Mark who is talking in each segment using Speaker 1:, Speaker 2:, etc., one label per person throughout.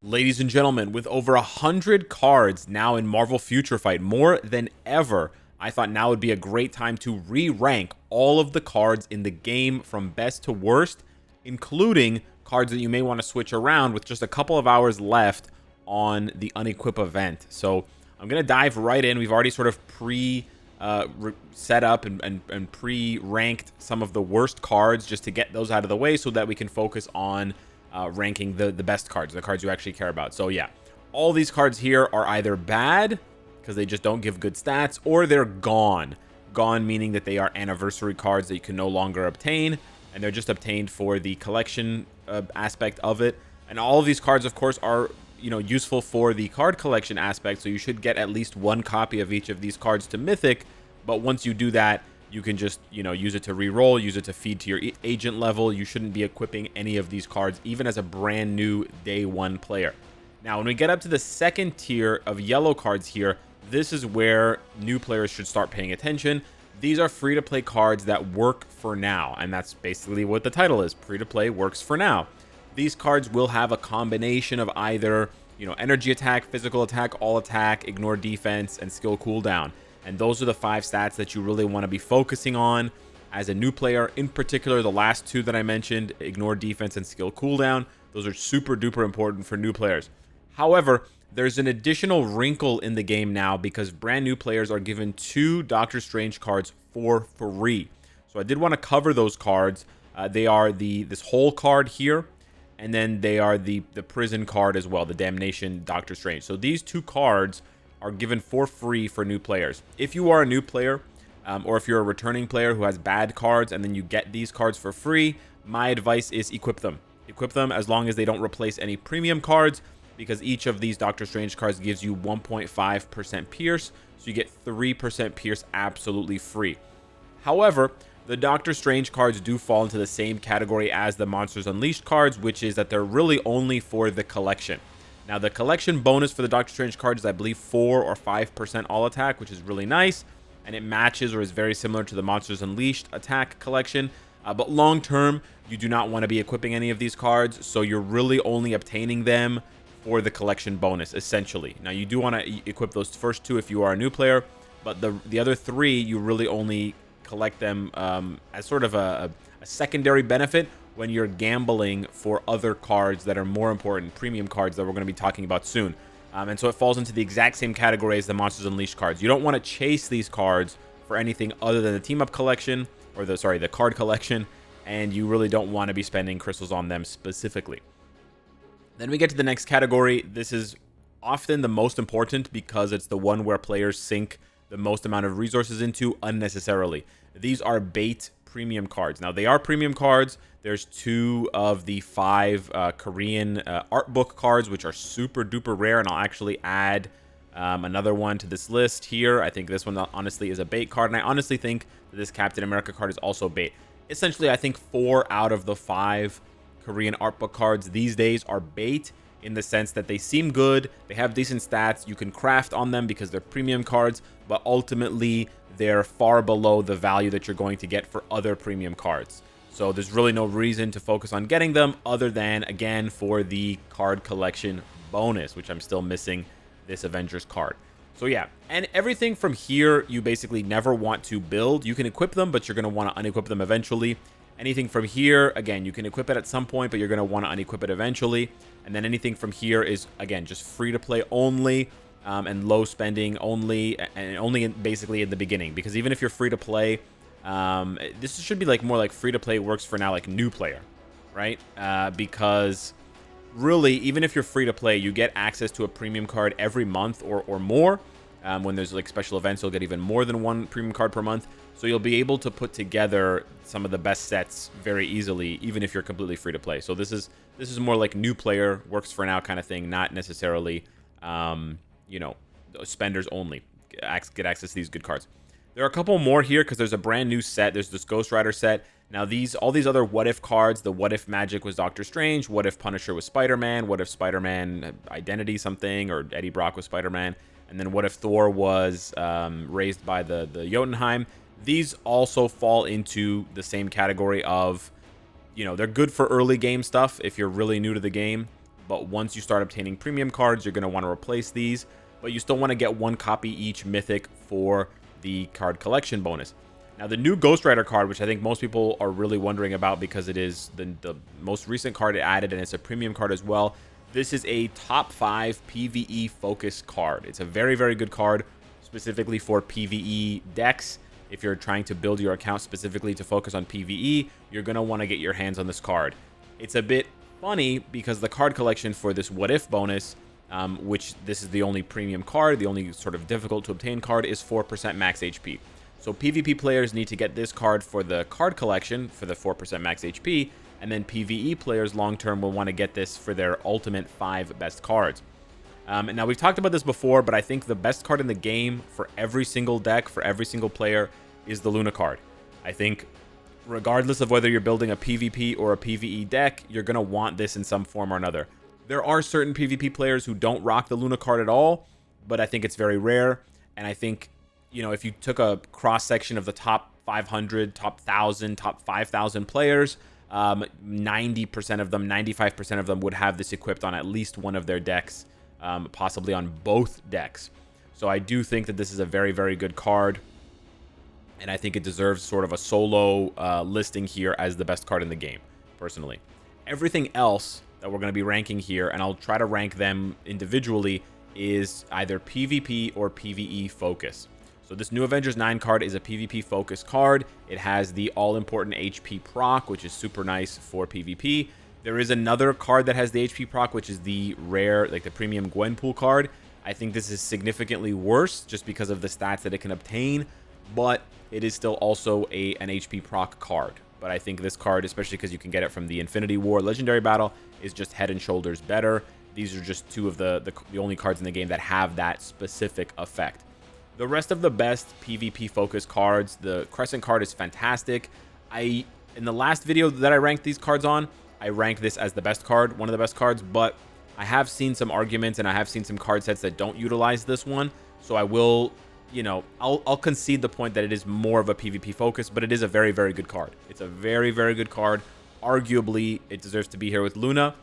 Speaker 1: Ladies and gentlemen, with over 100 cards now in Marvel Future Fight, more than ever, I thought now would be a great time to re-rank all of the cards in the game from best to worst, including cards that you may want to switch around with just a couple of hours left on the Unequip event. So I'm going to dive right in. We've already sort of set up and pre-ranked some of the worst cards just to get those out of the way so that we can focus on ranking the best cards, the cards you actually care about. So yeah, all these cards here are either bad because they just don't give good stats, or they're gone. Gone meaning that they are anniversary cards that you can no longer obtain, and they're just obtained for the collection aspect of it. And all of these cards, of course, are useful for the card collection aspect, so you should get at least one copy of each of these cards to Mythic. But once you do that, you can just, use it to reroll, use it to feed to your agent level. You shouldn't be equipping any of these cards, even as a brand new day one player. Now, when we get up to the second tier of yellow cards here, this is where new players should start paying attention. These are free-to-play cards that work for now, and that's basically what the title is. Free-to-play works for now. These cards will have a combination of either, energy attack, physical attack, all attack, ignore defense, and skill cooldown. And those are the 5 stats that you really want to be focusing on as a new player. In particular, the last 2 that I mentioned, ignore defense and skill cooldown, those are super duper important for new players. However, there's an additional wrinkle in the game now because brand new players are given 2 Doctor Strange cards for free. So I did want to cover those cards. They are this whole card here, and then they are the prison card as well, the Damnation Doctor Strange. So these 2 cards are given for free for new players. If you are a new player, or if you're a returning player who has bad cards and then you get these cards for free, my advice is equip them. Equip them as long as they don't replace any premium cards, because each of these Doctor Strange cards gives you 1.5% Pierce, so you get 3% Pierce absolutely free. However, the Doctor Strange cards do fall into the same category as the Monsters Unleashed cards, which is that they're really only for the collection. Now, the collection bonus for the Doctor Strange cards is, I believe, 4 or 5% all attack, which is really nice, and it matches or is very similar to the Monsters Unleashed attack collection. But long term, you do not want to be equipping any of these cards, so you're really only obtaining them for the collection bonus, essentially. Now, you do want to equip those first 2 if you are a new player, but the other 3, you really only collect them as sort of a secondary benefit when you're gambling for other cards that are more important, premium cards that we're going to be talking about soon. And so it falls into the exact same category as the Monsters Unleashed cards. You don't want to chase these cards for anything other than the team-up collection, or the card collection, and you really don't want to be spending crystals on them specifically. Then we get to the next category. This is often the most important because it's the one where players sink the most amount of resources into unnecessarily. These are bait premium cards. Now, they are premium cards. There's 2 of the 5 Korean art book cards, which are super duper rare, and I'll actually add another one to this list here. I think this one honestly is a bait card, and I honestly think that this Captain America card is also bait. Essentially, I think 4 out of the 5 Korean art book cards these days are bait, in the sense that they seem good, they have decent stats, you can craft on them because they're premium cards, but ultimately they're far below the value that you're going to get for other premium cards. So there's really no reason to focus on getting them other than, again, for the card collection bonus, which I'm still missing this Avengers card. So yeah, and everything from here you basically never want to build. You can equip them, but you're going to want to unequip them eventually. Anything from here, again, you can equip it at some point, but you're going to want to unequip it eventually. And then anything from here is, again, just free to play only, and low spending only, and only basically in the beginning. Because even if you're free to play, this should be more like free to play works for now, like new player, right? Because really, even if you're free to play, you get access to a premium card every month or more. When there's special events, you'll get even more than 1 premium card per month. So you'll be able to put together some of the best sets very easily, even if you're completely free to play. So this is more like new player, works for now kind of thing, not necessarily, spenders only get access to these good cards. There are a couple more here because there's a brand new set. There's this Ghost Rider set. Now, all these other what if cards, the what if Magic was Doctor Strange, what if Punisher was Spider-Man, what if Spider-Man Identity something, or Eddie Brock was Spider-Man, and then what if Thor was raised by the Jotunheim. These also fall into the same category of, they're good for early game stuff if you're really new to the game, but once you start obtaining premium cards, you're going to want to replace these, but you still want to get 1 copy each mythic for the card collection bonus. Now, the new Ghost Rider card, which I think most people are really wondering about because it is the most recent card it added, and it's a premium card as well. This is a top 5 PvE focus card. It's a very, very good card, specifically for PvE decks. If you're trying to build your account specifically to focus on PvE, you're going to want to get your hands on this card. It's a bit funny because the card collection for this What If bonus, which this is the only premium card, the only sort of difficult to obtain card, is 4% max HP. So PvP players need to get this card for the card collection for the 4% max HP, and then PvE players long-term will want to get this for their ultimate 5 best cards. Now, we've talked about this before, but I think the best card in the game for every single deck, for every single player, is the Luna card. I think regardless of whether you're building a PvP or a PvE deck, you're going to want this in some form or another. There are certain PvP players who don't rock the Luna card at all, but I think it's very rare, and I think, you know, if you took a cross-section of the top 500, top 1,000, top 5,000 players, 90% of them, 95% of them would have this equipped on at least one of their decks, possibly on both decks. So I do think that this is a very, very good card, and I think it deserves sort of a solo listing here as the best card in the game, personally. Everything else that we're going to be ranking here, and I'll try to rank them individually, is either PvP or PvE focus. So this new Avengers 9 card is a PvP focus card. It has the all-important HP proc, which is super nice for PvP. There is another card that has the HP proc, which is the rare, like the premium Gwenpool card. I think this is significantly worse just because of the stats that it can obtain, but it is still also an HP proc card. But I think this card, especially because you can get it from the Infinity War Legendary Battle, is just head and shoulders better. These are just two of the only cards in the game that have that specific effect. The rest of the best PvP focus cards, the Crescent card is fantastic. In the last video that I ranked these cards on, I ranked this as the best card, one of the best cards, but I have seen some arguments and I have seen some card sets that don't utilize this one. So I will, you know, I'll concede the point that it is more of a PvP focus, but it is a very, very good card. It's a very, very good card. Arguably, it deserves to be here with Luna,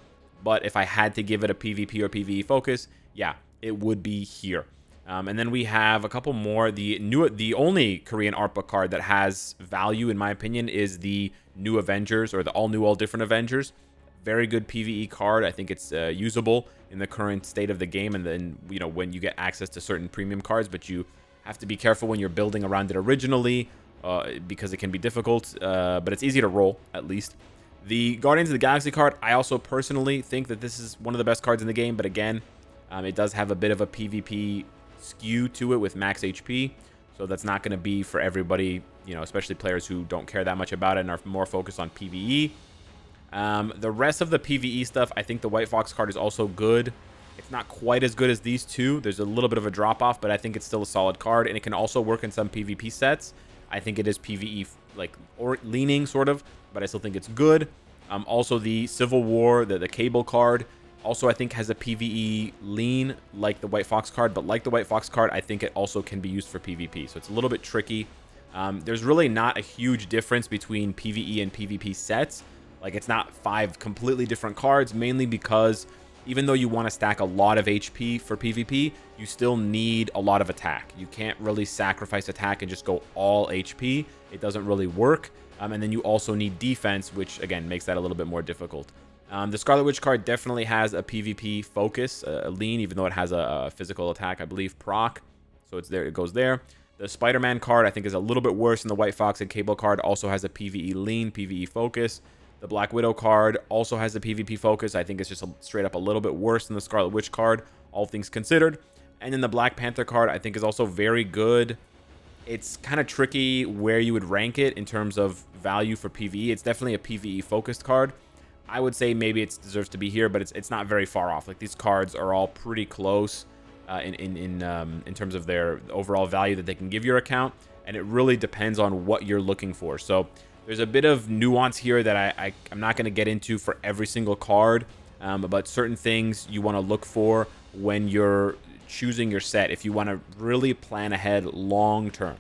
Speaker 1: but if I had to give it a PvP or PvE focus, yeah, it would be here. And then we have a couple more. The only Korean art book card that has value, in my opinion, is the New Avengers, or the all new, all different Avengers. Very good PvE card. I think it's usable in the current state of the game, and then, you know, when you get access to certain premium cards, but you have to be careful when you're building around it originally, because it can be difficult, but it's easy to roll, at least. The Guardians of the Galaxy card, I also personally think that this is one of the best cards in the game, but again, it does have a bit of a PvP skew to it with max HP, so that's not going to be for everybody, you know, especially players who don't care that much about it and are more focused on PvE. The rest of the PvE stuff, I think the White Fox card is also good. It's not quite as good as these two. There's a little bit of a drop off, but I think it's still a solid card, and it can also work in some PvP sets. I think it is PvE like or leaning sort of, but I still think it's good. Also the Civil War, the Cable card, also I think has a PvE lean like the White Fox card, but like the White Fox card, I think it also can be used for PvP. So it's a little bit tricky. There's really not a huge difference between PvE and PvP sets. Like, it's not 5 completely different cards, mainly because even though you want to stack a lot of HP for PvP, you still need a lot of attack. You can't really sacrifice attack and just go all HP. It doesn't really work. And then you also need defense, which again makes that a little bit more difficult. The Scarlet Witch card definitely has a PvP focus, a lean, even though it has a physical attack, I believe, proc. So it's there, it goes there. The Spider-Man card I think is a little bit worse than the White Fox and Cable card. Also has a PvE lean, PvE focus. The Black Widow card also has a PvP focus. I think it's just straight up a little bit worse than the Scarlet Witch card, all things considered. And then the Black Panther card I think is also very good. It's kind of tricky where you would rank it in terms of value for PvE. It's definitely a PvE focused card. I would say maybe it deserves to be here, but it's not very far off. Like, these cards are all pretty close in terms of their overall value that they can give your account, and it really depends on what you're looking for. So there's a bit of nuance here that I'm not going to get into for every single card, but certain things you want to look for when you're choosing your set. If you want to really plan ahead long term,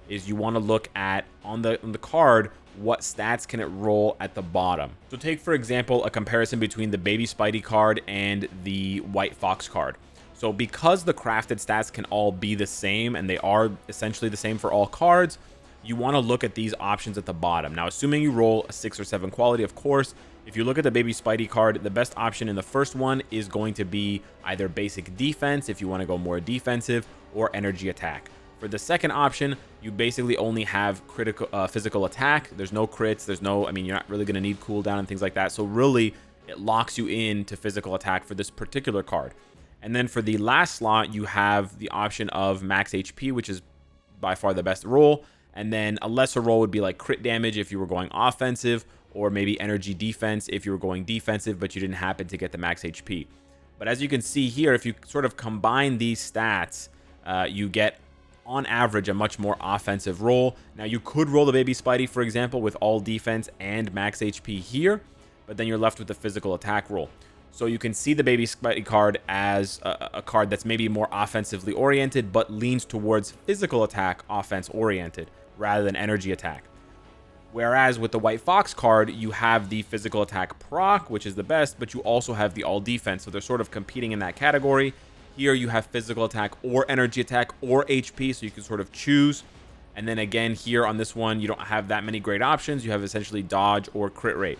Speaker 1: is you want to look at on the card, what stats can it roll at the bottom. So take, for example, a comparison between the Baby Spidey card and the White Fox card. So because the crafted stats can all be the same, and they are essentially the same for all cards, you want to look at these options at the bottom. Now, assuming you roll a 6 or 7 quality, of course, if you look at the Baby Spidey card, the best option in the first one is going to be either basic defense, if you want to go more defensive, or energy attack. For the second option, you basically only have critical physical attack. There's no crits. There's no, I mean, you're not really going to need cooldown and things like that. So really, it locks you into physical attack for this particular card. And then for the last slot, you have the option of max HP, which is by far the best roll. And then a lesser roll would be like crit damage if you were going offensive, or maybe energy defense if you were going defensive, but you didn't happen to get the max HP. But as you can see here, if you sort of combine these stats, you get, on average, a much more offensive roll. Now, you could roll the Baby Spidey, for example, with all defense and max HP here, but then you're left with the physical attack roll. So you can see the Baby Spidey card as a card that's maybe more offensively oriented, but leans towards physical attack offense oriented rather than energy attack. Whereas with the White Fox card, you have the physical attack proc, which is the best, but you also have the all defense. So they're sort of competing in that category. Here you have physical attack or energy attack or HP, so you can sort of choose. And then again, here on this one, you don't have that many great options. You have essentially dodge or crit rate.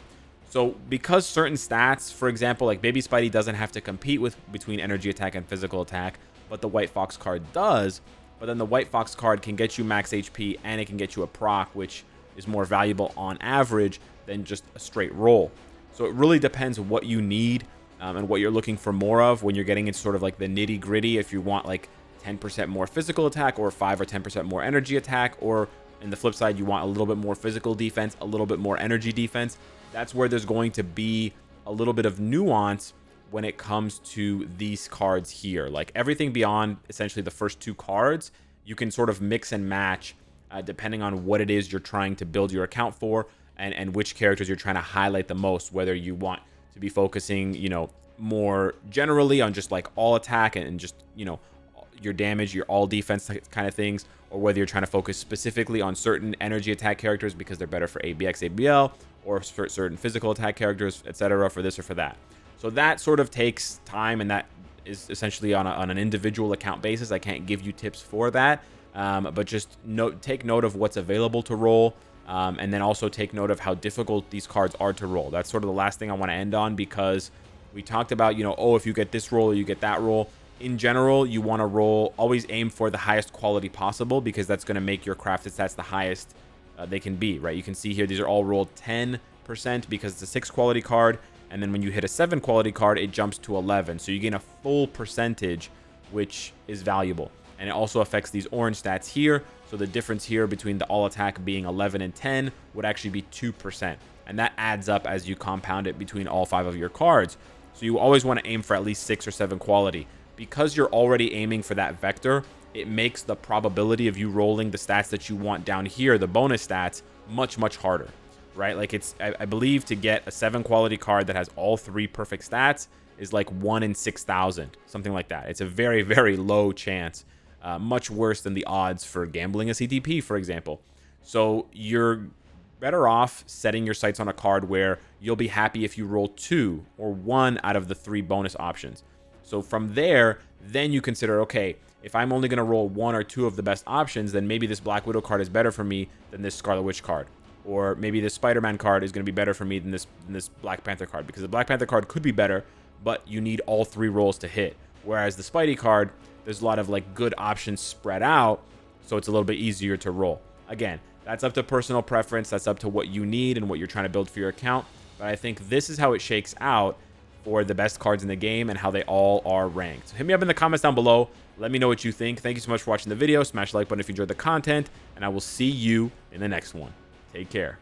Speaker 1: So because certain stats, for example, like Baby Spidey doesn't have to compete with between energy attack and physical attack, but the White Fox card does. But then the White Fox card can get you max HP and it can get you a proc, which is more valuable on average than just a straight roll. So it really depends what you need and what you're looking for more of when you're getting into sort of like the nitty gritty. If you want like 10% more physical attack or 5 or 10% more energy attack, or in the flip side, you want a little bit more physical defense, a little bit more energy defense, that's where there's going to be a little bit of nuance when it comes to these cards here. Like everything beyond essentially the first 2 cards, you can sort of mix and match depending on what it is you're trying to build your account for, and which characters you're trying to highlight the most, whether you want to be focusing, you know, more generally on just like all attack and just, you know, your damage, your all defense kind of things, or whether you're trying to focus specifically on certain energy attack characters because they're better for ABX, ABL, or for certain physical attack characters, etc., for this or for that. So that sort of takes time, and that is essentially on an individual account basis. I can't give you tips for that. But just take note of what's available to roll, and then also take note of how difficult these cards are to roll. That's sort of the last thing I want to end on, because we talked about, you know, oh, if you get this roll or you get that roll. In general, you want to roll, always aim for the highest quality possible, because that's going to make your crafted stats the highest they can be, right? You can see here, these are all rolled 10% because it's a 6 quality card, and then when you hit a 7 quality card, it jumps to 11. So you gain a full percentage, which is valuable. And it also affects these orange stats here. So the difference here between the all attack being 11 and 10 would actually be 2%. And that adds up as you compound it between all 5 of your cards. So you always want to aim for at least 6 or 7 quality. Because you're already aiming for that vector, it makes the probability of you rolling the stats that you want down here, the bonus stats, much, much harder, right? Like it's, I believe to get a 7 quality card that has all 3 perfect stats is like 1 in 6,000, something like that. It's a very, very low chance. Much worse than the odds for gambling a CTP, for example. So you're better off setting your sights on a card where you'll be happy if you roll 2 or 1 out of the 3 bonus options. So from there, then you consider, okay, if I'm only going to roll 1 or 2 of the best options, then maybe this Black Widow card is better for me than this Scarlet Witch card. Or maybe this Spider-Man card is going to be better for me than this Black Panther card, because the Black Panther card could be better, but you need all 3 rolls to hit. Whereas the Spidey card, there's a lot of like good options spread out, so it's a little bit easier to roll. Again, that's up to personal preference. That's up to what you need and what you're trying to build for your account. But I think this is how it shakes out for the best cards in the game and how they all are ranked. So hit me up in the comments down below. Let me know what you think. Thank you so much for watching the video. Smash the like button if you enjoyed the content, and I will see you in the next one. Take care.